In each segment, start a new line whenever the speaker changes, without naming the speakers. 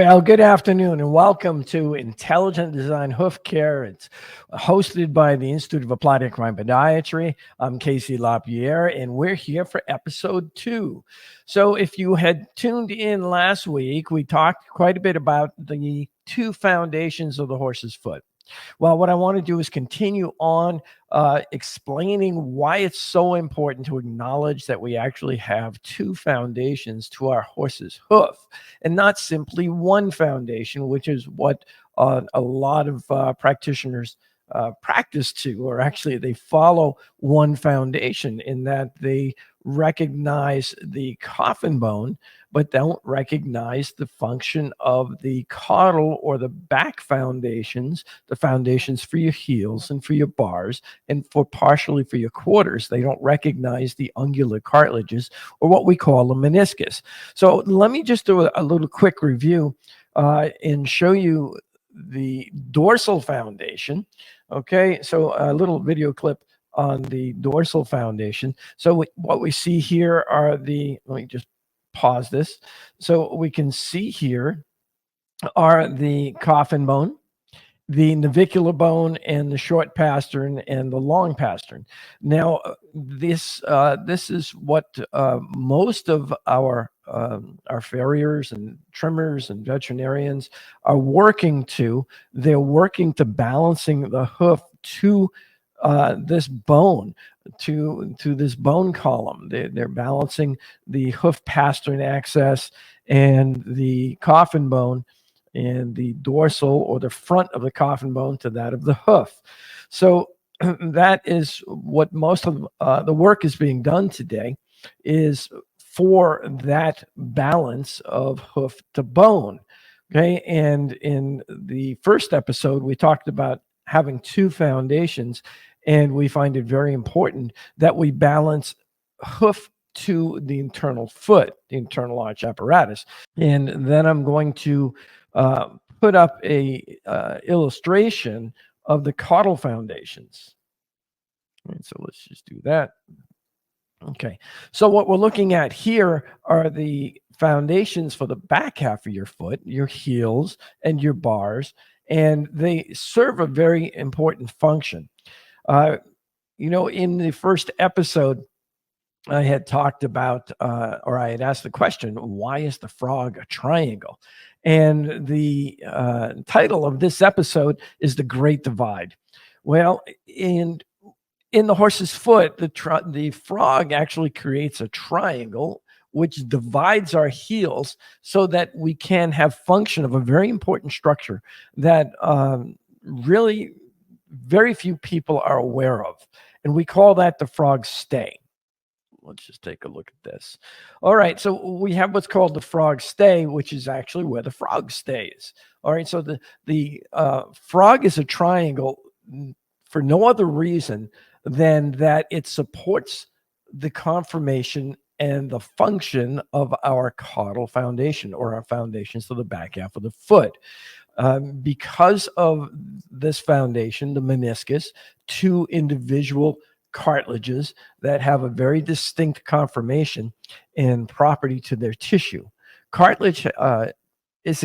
Well, good afternoon and welcome to Intelligent Design Hoof Care. It's hosted by the Institute of Applied Equine Podiatry. I'm Casey LaPierre, and we're here for episode 2. So if you had tuned in last week, we talked quite a bit about the 2 foundations of the horse's foot. Well, what I want to do is continue on explaining why it's so important to acknowledge that we actually have 2 foundations to our horse's hoof and not simply one foundation, which is what a lot of practitioners practice to, or actually they follow one foundation in that they recognize the coffin bone but don't recognize the function of the caudal or the back foundations, the foundations for your heels and for your bars and for partially for your quarters. They don't recognize the ungular cartilages or what we call a meniscus. So let me just do a little quick review and show you the dorsal foundation. Okay, so a little video clip on the dorsal foundation. So what we see here are let me just pause this. So we can see here are the coffin bone, the navicular bone, and the short pastern and the long pastern. Now, this is what most of our farriers and trimmers and veterinarians are working to. They're working to balancing the hoof to this bone, to this bone column. They're balancing the hoof pastern axis and the coffin bone and the dorsal or the front of the coffin bone to that of the hoof. So that is what most of the work is being done today, is for that balance of hoof to bone. Okay, and in the first episode we talked about having 2 foundations, and we find it very important that we balance hoof to the internal foot, the internal arch apparatus. And then I'm going to put up a illustration of the caudal foundations. All right, so let's just do that. Okay, so what we're looking at here are the foundations for the back half of your foot, your heels and your bars, and they serve a very important function. In the first episode, I had talked about, or I had asked the question, why is the frog a triangle? And the title of this episode is The Great Divide. Well, in the horse's foot, the frog actually creates a triangle which divides our heels so that we can have function of a very important structure that really very few people are aware of. And we call that the frog stay. Let's just take a look at this. All right, so we have what's called the frog stay, which is actually where the frog stays. All right, so the frog is a triangle for no other reason than that it supports the conformation and the function of our caudal foundation, or our foundations to the back half of the foot. Because of this foundation, the meniscus, 2 individual cartilages that have a very distinct conformation and property to their tissue. Cartilage has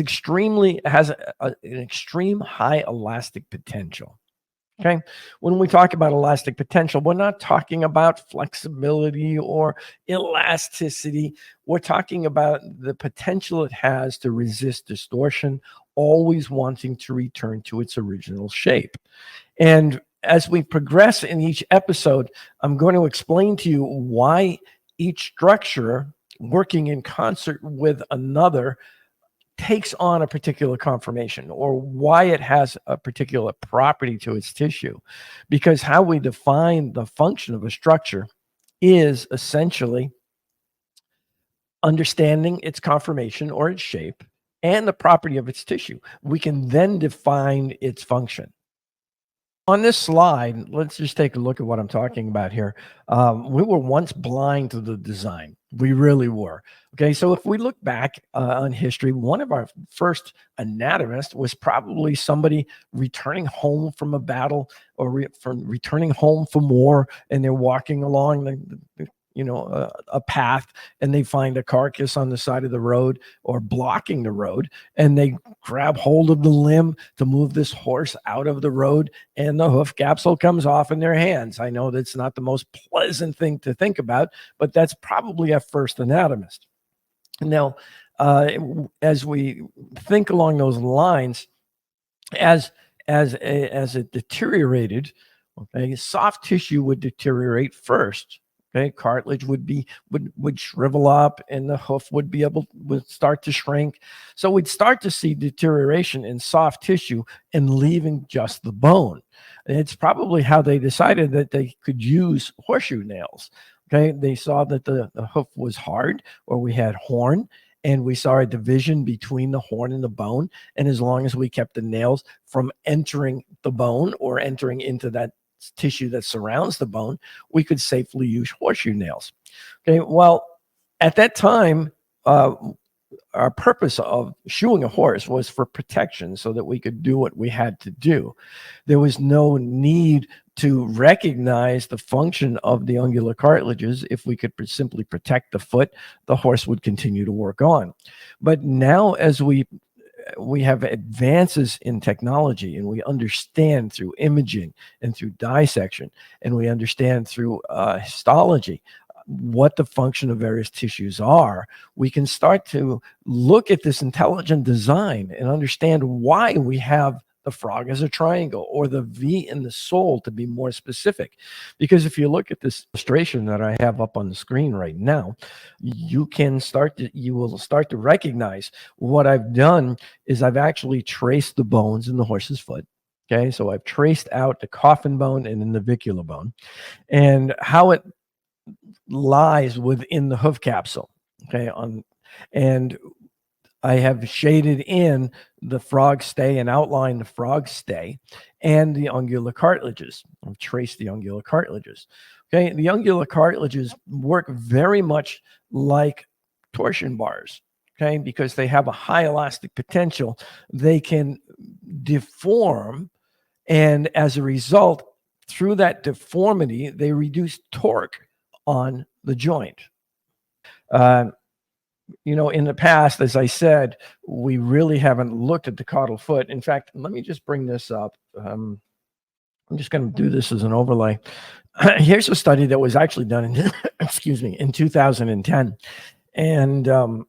an extreme high elastic potential. Okay, when we talk about elastic potential, we're not talking about flexibility or elasticity. We're talking about the potential it has to resist distortion, always wanting to return to its original shape. And as we progress in each episode, I'm going to explain to you why each structure working in concert with another takes on a particular conformation, or why it has a particular property to its tissue. Because how we define the function of a structure is essentially understanding its conformation or its shape and the property of its tissue. We can then define its function. On this slide, let's just take a look at what I'm talking about here. We were once blind to the design. We really were. Okay, so if we look back on history, one of our first anatomists was probably somebody returning home from a battle or returning home from war, and they're walking along the a path, and they find a carcass on the side of the road or blocking the road, and they grab hold of the limb to move this horse out of the road, and the hoof capsule comes off in their hands. I know that's not the most pleasant thing to think about, but that's probably a first anatomist. Now, as we think along those lines, as it deteriorated, okay, soft tissue would deteriorate first. Okay, cartilage would shrivel up, and the hoof would start to shrink. So we'd start to see deterioration in soft tissue and leaving just the bone. And it's probably how they decided that they could use horseshoe nails. Okay, they saw that the hoof was hard, or we had horn, and we saw a division between the horn and the bone. And as long as we kept the nails from entering the bone or entering into that tissue that surrounds the bone, we could safely use horseshoe nails. Okay, well, at that time, uh, our purpose of shoeing a horse was for protection, so that we could do what we had to do. There was no need to recognize the function of the ungular cartilages. If we could simply protect the foot, the horse would continue to work on. But now, as we have advances in technology, and we understand through imaging and through dissection, and we understand through histology what the function of various tissues are, we can start to look at this intelligent design and understand why we have the frog as a triangle, or the V in the sole, to be more specific. Because if you look at this illustration that I have up on the screen right now, you will start to recognize what I've done is I've actually traced the bones in the horse's foot. Okay, so I've traced out the coffin bone and the navicular bone, and how it lies within the hoof capsule. Okay, and I have shaded in the frog stay and outlined the frog stay and the ungular cartilages. I've traced the ungular cartilages. Okay, the ungular cartilages work very much like torsion bars. Okay, because they have a high elastic potential, they can deform, and as a result, through that deformity, they reduce torque on the joint. Uh, in the past, as I said, we really haven't looked at the caudal foot. In fact, let me just bring this up. I'm just going to do this as an overlay. Here's a study that was actually done in, excuse me, in 2010, and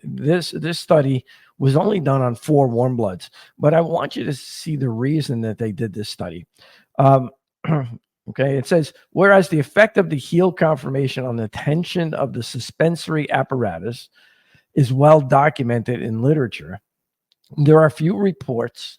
this study was only done on 4 warm bloods. But I want you to see the reason that they did this study. Um, Okay, it says, whereas the effect of the heel conformation on the tension of the suspensory apparatus is well documented in literature, there are few reports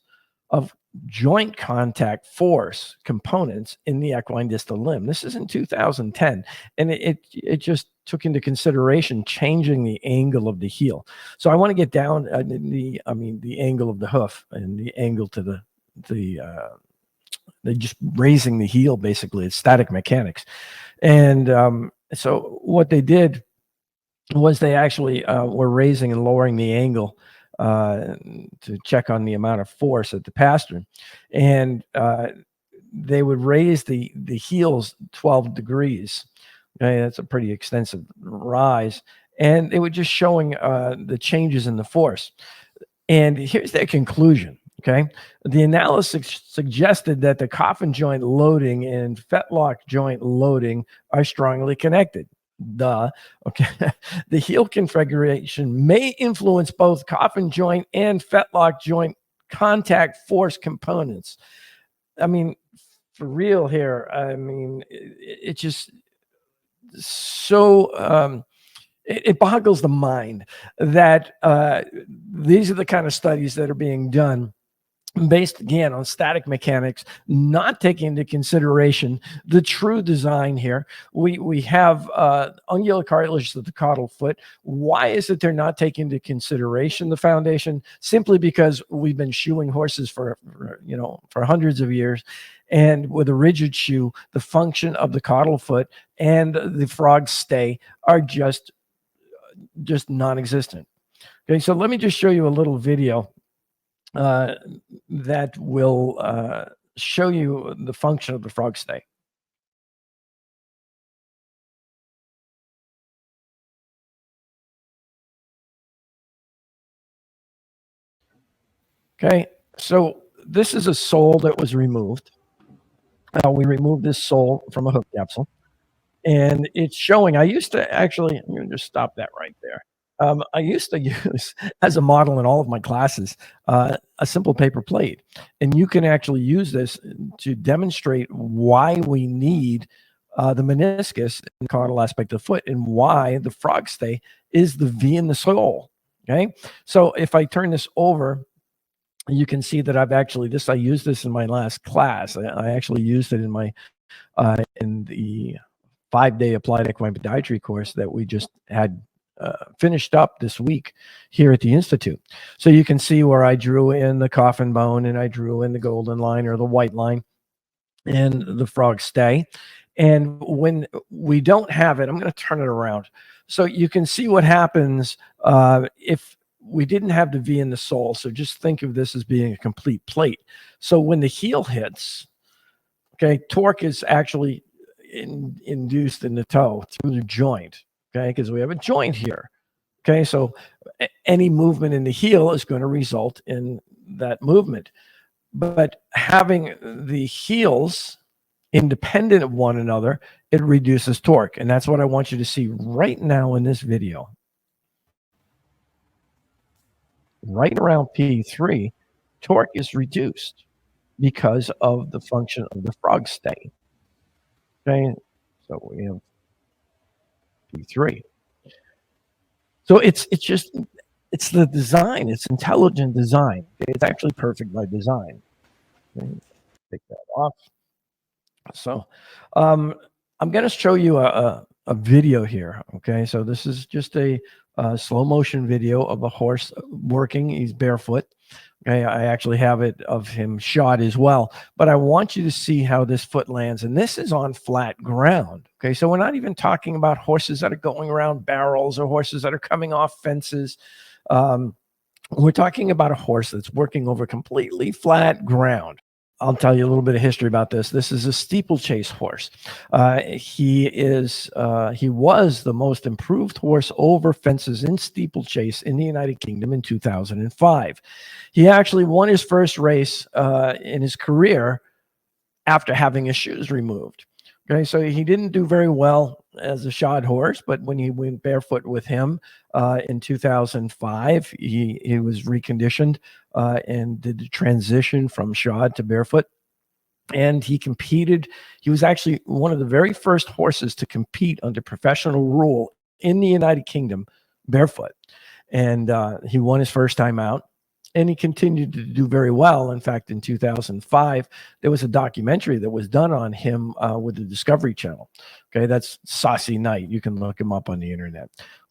of joint contact force components in the equine distal limb. This is in 2010, and it just took into consideration changing the angle of the heel. So I want to get down the angle of the hoof and the angle to the they're just raising the heel. Basically, it's static mechanics. And so what they did was they actually were raising and lowering the angle to check on the amount of force at the pastern. And they would raise the heels 12 degrees. Okay, that's a pretty extensive rise. And they were just showing the changes in the force. And here's their conclusion. Okay. The analysis suggested that the coffin joint loading and fetlock joint loading are strongly connected. Duh. Okay. The heel configuration may influence both coffin joint and fetlock joint contact force components. I mean, for real here. I mean, it's just so it boggles the mind that these are the kind of studies that are being done based again on static mechanics, not taking into consideration the true design here. We have ungular cartilage of the caudal foot. Why is it they're not taking into consideration the foundation? Simply because we've been shoeing horses for hundreds of years, and with a rigid shoe, the function of the caudal foot and the frog stay are just non-existent. Okay, so let me just show you a little video that will show you the function of the frog stay. Okay, so this is a sole that was removed. We removed this sole from a hook capsule, and it's showing. I used to actually, I'm going to just stop that right there. I used to use as a model in all of my classes a simple paper plate, and you can actually use this to demonstrate why we need the meniscus and the caudal aspect of the foot, and why the frog stay is the V in the sole. Okay, so if I turn this over, you can see that I've actually I used this in my last class. I actually used it in the 5-day applied equine podiatry course that we just had finished up this week here at the Institute. So you can see where I drew in the coffin bone, and I drew in the golden line or the white line and the frog stay. And when we don't have it, I'm going to turn it around so you can see what happens if we didn't have the V in the sole. So just think of this as being a complete plate. So when the heel hits, okay, torque is actually induced in the toe through the joint, okay, because we have a joint here. Okay, so any movement in the heel is going to result in that movement. But having the heels independent of one another, it reduces torque. And that's what I want you to see right now in this video. Right around P3, torque is reduced because of the function of the frog stay. Okay, so we have P3. So it's the design. It's intelligent design. It's actually perfect by design. Okay, take that off. So I'm going to show you a video here. Okay, so this is just a slow motion video of a horse working. He's barefoot. Okay, I actually have it of him shot as well, but I want you to see how this foot lands, and this is on flat ground. Okay, so we're not even talking about horses that are going around barrels or horses that are coming off fences. We're talking about a horse that's working over completely flat ground. I'll tell you a little bit of history about this. This is a steeplechase horse. He was the most improved horse over fences in steeplechase in the United Kingdom in 2005. He actually won his first race in his career after having his shoes removed. Okay, so he didn't do very well as a shod horse, but when he went barefoot with him in 2005, he was reconditioned and did the transition from shod to barefoot. And he competed. He was actually one of the very first horses to compete under professional rule in the United Kingdom barefoot. And he won his first time out. And he continued to do very well. In fact, in 2005, there was a documentary that was done on him with the Discovery Channel. Okay, that's Saucy Knight. You can look him up on the internet.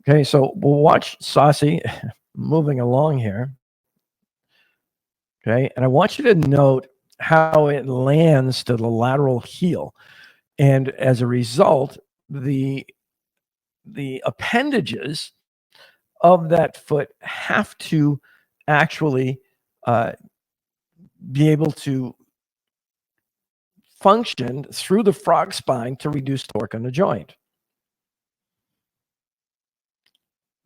Okay, so we'll watch Saucy moving along here. Okay, and I want you to note how it lands to the lateral heel. And as a result, the appendages of that foot have to actually be able to function through the frog spine to reduce torque on the joint.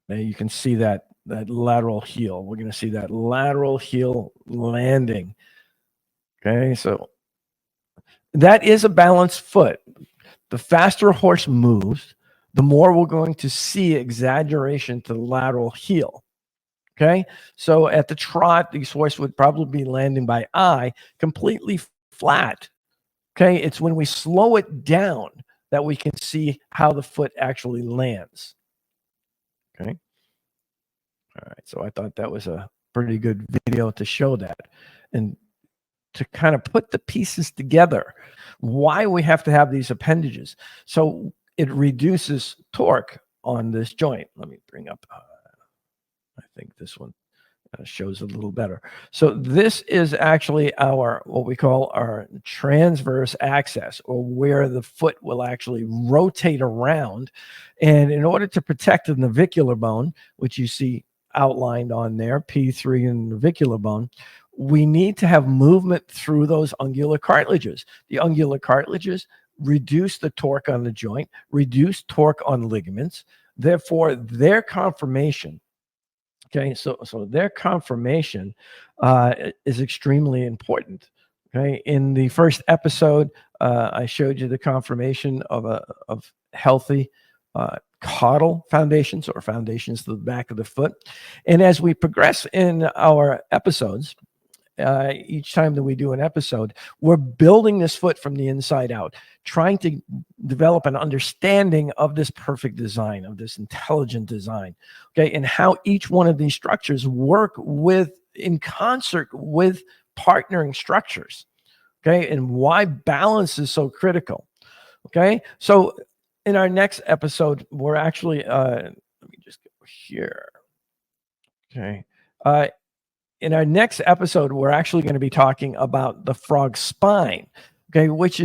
Now you can see that lateral heel. We're going to see that lateral heel landing. Okay, so that is a balanced foot. The faster a horse moves, the more we're going to see exaggeration to the lateral heel. Okay, so at the trot, these horses would probably be landing by eye completely flat. Okay, it's when we slow it down that we can see how the foot actually lands. Okay, all right, so I thought that was a pretty good video to show that and to kind of put the pieces together, why we have to have these appendages. So it reduces torque on this joint. Let me bring up, I think this one shows a little better. So this is actually what we call our transverse axis, or where the foot will actually rotate around. And in order to protect the navicular bone, which you see outlined on there, P3 and navicular bone, we need to have movement through those ungular cartilages. The ungular cartilages reduce the torque on the joint, reduce torque on ligaments. Therefore, their conformation Okay, so their conformation is extremely important. Okay, in the first episode, I showed you the conformation of healthy caudal foundations, or foundations to the back of the foot. And as we progress in our episodes, each time that we do an episode, we're building this foot from the inside out, trying to develop an understanding of this perfect design, of this intelligent design, okay, and how each one of these structures work in concert with partnering structures, okay, and why balance is so critical, okay. So in our next episode, we're actually, let me just go here, okay. In our next episode, we're actually going to be talking about the frog spine, okay, which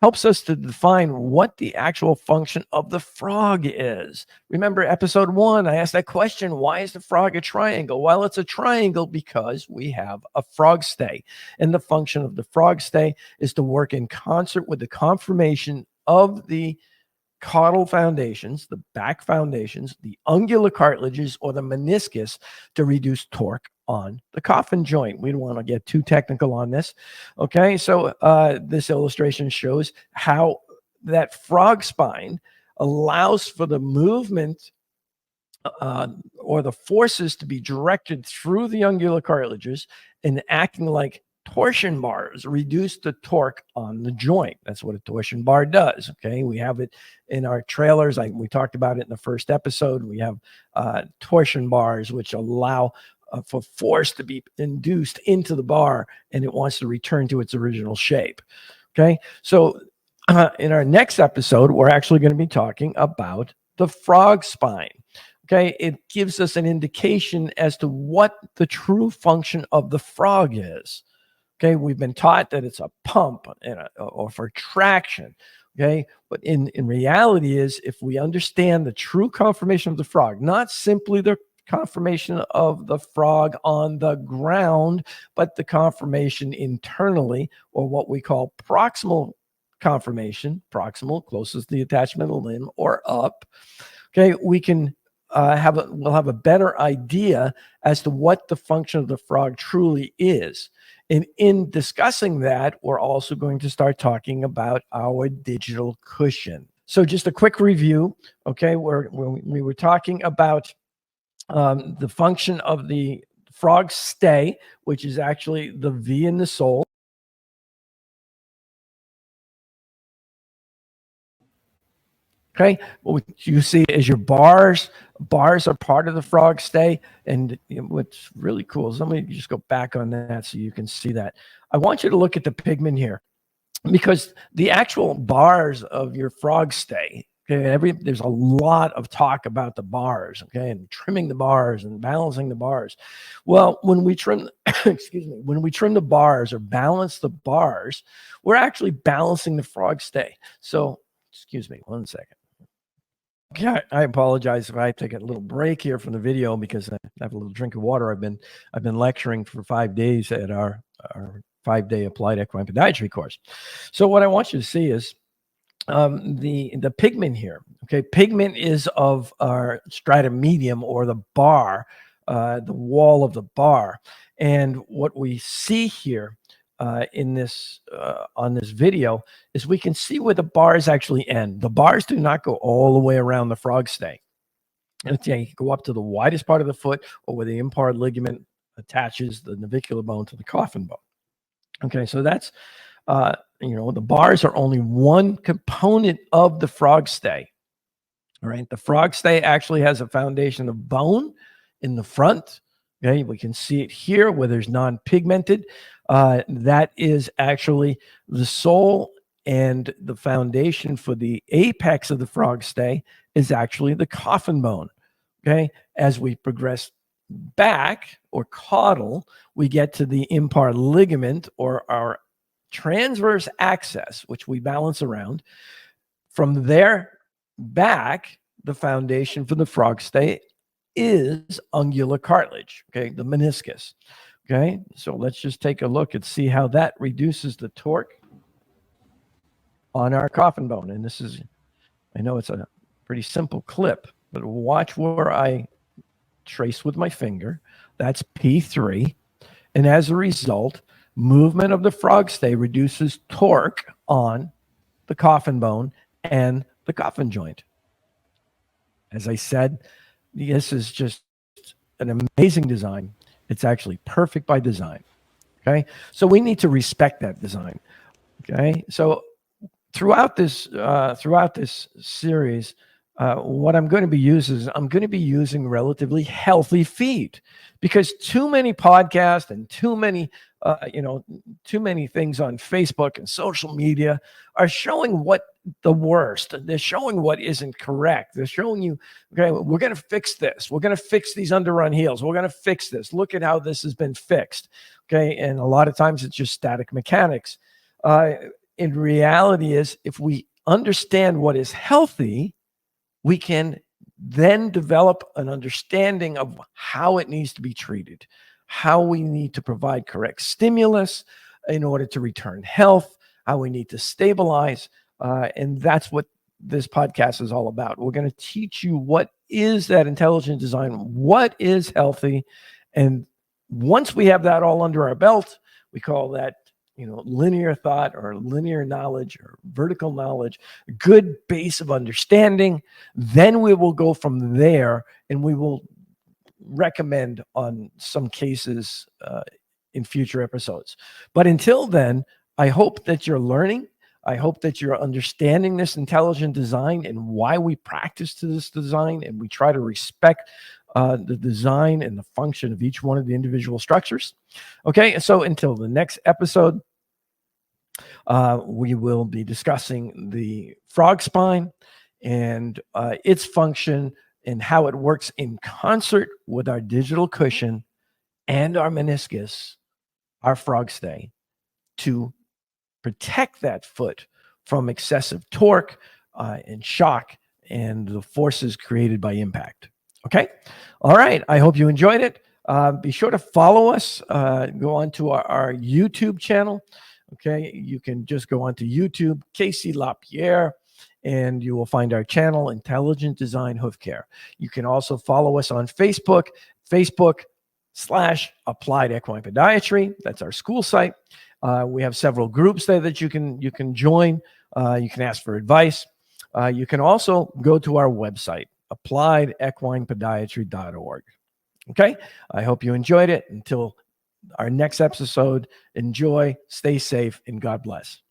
helps us to define what the actual function of the frog is. Remember episode 1, I asked that question, why is the frog a triangle? Well, it's a triangle because we have a frog stay, and the function of the frog stay is to work in concert with the conformation of the caudal foundations, the back foundations, the ungular cartilages, or the meniscus to reduce torque on the coffin joint. We don't want to get too technical on this. Okay, so this illustration shows how that frog spine allows for the movement or the forces to be directed through the ungular cartilages and acting like torsion bars, reduce the torque on the joint. That's what a torsion bar does. Okay, we have it in our trailers. We talked about it in the first episode. We have torsion bars which allow for force to be induced into the bar, and it wants to return to its original shape. Okay, so in our next episode, we're actually going to be talking about the frog spine. Okay, it gives us an indication as to what the true function of the frog is. Okay, we've been taught that it's a pump or for traction. Okay, but in reality is, if we understand the true conformation of the frog, not simply the conformation of the frog on the ground, but the conformation internally, or what we call proximal conformation, proximal, closest to the attachment of the limb, or up. Okay, we can we'll have a better idea as to what the function of the frog truly is. And in discussing that, we're also going to start talking about our digital cushion. So just a quick review, okay, we were talking about the function of the frog stay, which is actually the V in the sole. Okay, what you see is your bars. Bars are part of the frog stay. And what's really cool is, let me just go back on that so you can see that. I want you to look at the pigment here, because the actual bars of your frog stay, okay, there's a lot of talk about the bars, okay, and trimming the bars and balancing the bars. Well, when we trim, excuse me, when we trim the bars or balance the bars, we're actually balancing the frog stay. So, excuse me, one second. Okay, I apologize if I take a little break here from the video because I have a little drink of water. I've been lecturing for 5 days at our 5-day applied equine podiatry course. So what I want you to see is the pigment here. Okay, pigment is of our stratum medium, or the bar, the wall of the bar, and what we see here in this on this video is we can see where the bars actually end. The bars do not go all the way around the frog stay. And you go up to the widest part of the foot, or where the impart ligament attaches the navicular bone to the coffin bone. Okay, so that's the bars are only one component of the frog stay. All right, the frog stay actually has a foundation of bone in the front. Okay, we can see it here where there's non-pigmented. That is actually the sole, and the foundation for the apex of the frog stay is actually the coffin bone. Okay, as we progress back, or caudal, we get to the impart ligament, or our transverse axis, which we balance around. From there back, the foundation for the frog stay is ungular cartilage, okay, the meniscus. Okay, so let's just take a look and see how that reduces the torque on our coffin bone. And this is, I know it's a pretty simple clip, but watch where I trace with my finger. That's P3. And as a result, movement of the frog stay reduces torque on the coffin bone and the coffin joint. As I said, this is just an amazing design. It's actually perfect by design. Okay. So we need to respect that design. Okay. So throughout this series, what I'm going to be using relatively healthy feet, because too many podcasts and too many things on Facebook and social media are showing what the worst. They're showing what isn't correct. They're showing you, okay, we're going to fix this. We're going to fix these underrun heels. We're going to fix this. Look at how this has been fixed. Okay. And a lot of times it's just static mechanics. In reality is, if we understand what is healthy, we can then develop an understanding of how it needs to be treated, how we need to provide correct stimulus in order to return health, how we need to stabilize. And that's what this podcast is all about. We're going to teach you what is that intelligent design, what is healthy. And once we have that all under our belt, we call that linear thought or linear knowledge or vertical knowledge, good base of understanding. Then we will go from there and we will recommend on some cases in future episodes. But until then, I hope that you're learning. I hope that you're understanding this intelligent design and why we practice to this design, and we try to respect the design and the function of each one of the individual structures. Okay, so until the next episode, we will be discussing the frog spine and its function and how it works in concert with our digital cushion and our meniscus, our frog stay, to protect that foot from excessive torque and shock and the forces created by impact. Okay. All right. I hope you enjoyed it. Be sure to follow us. Go on to our YouTube channel. Okay. You can just go onto YouTube, Casey LaPierre, and you will find our channel, Intelligent Design Hoof Care. You can also follow us on Facebook.com/Applied Equine Podiatry. That's our school site. We have several groups there that you can join. You can ask for advice. You can also go to our website, appliedequinepodiatry.org. Okay. I hope you enjoyed it. Until our next episode, enjoy, stay safe, and God bless.